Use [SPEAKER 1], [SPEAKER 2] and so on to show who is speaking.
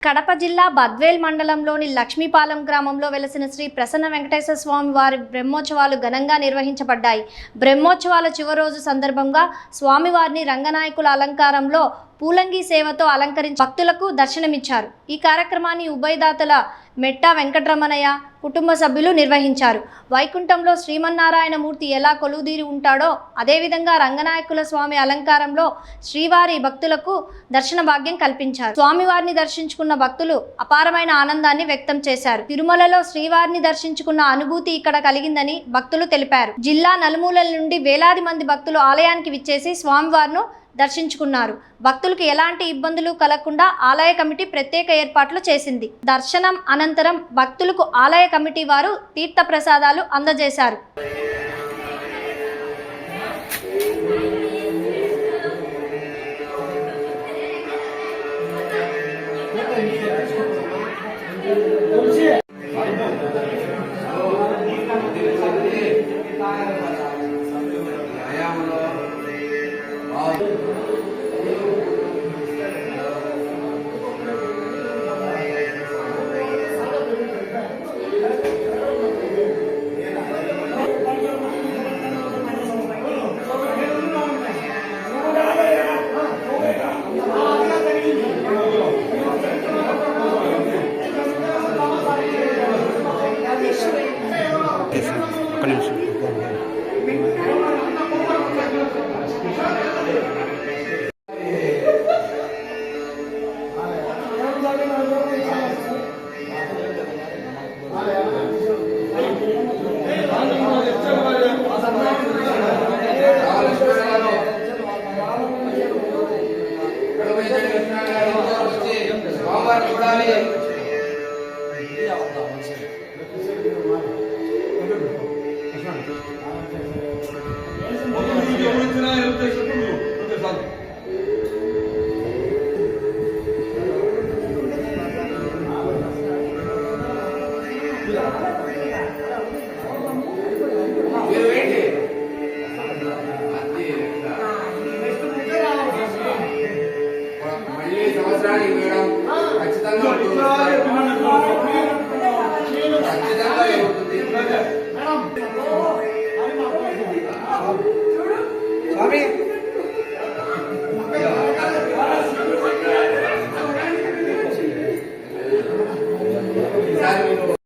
[SPEAKER 1] కడప జిల్లా బద్వేల్ మండలంలోని లక్ష్మీపాలెం గ్రామంలో వెలసిన శ్రీ ప్రసన్న వెంకటేశ్వర స్వామి వారి బ్రహ్మోత్సవాలు ఘనంగా నిర్వహించబడ్డాయి. బ్రహ్మోత్సవాల చివరి రోజు సందర్భంగా స్వామివారిని రంగనాయకుల అలంకారంలో పూలంగి సేవతో అలంకరించి భక్తులకు దర్శనమిచ్చారు. ఈ కార్యక్రమాన్ని ఉభయదాతల మెట్టా వెంకటరమణయ్య కుటుంబ సభ్యులు నిర్వహించారు. వైకుంఠంలో శ్రీమన్నారాయణ మూర్తి ఎలా కొలువుదీరి ఉంటాడో అదేవిధంగా రంగనాయకుల స్వామి అలంకారంలో శ్రీవారి భక్తులకు దర్శన భాగ్యం కల్పించారు. స్వామివారిని దర్శించుకున్న భక్తులు అపారమైన ఆనందాన్ని వ్యక్తం చేశారు. తిరుమలలో శ్రీవారిని దర్శించుకున్న అనుభూతి ఇక్కడ కలిగిందని భక్తులు తెలిపారు. జిల్లా నలుమూలల నుండి వేలాది మంది భక్తులు ఆలయానికి విచ్చేసి స్వామివారిని దర్శించుకున్నారు. భక్తులకు ఎలాంటి ఇబ్బందులు కలగకుండా ఆలయ కమిటీ ప్రత్యేక ఏర్పాట్లు చేసింది. దర్శనం అనంతరం భక్తులకు ఆలయ కమిటీ వారు తీర్థ ప్రసాదాలు అందజేశారు.
[SPEAKER 2] Sorry.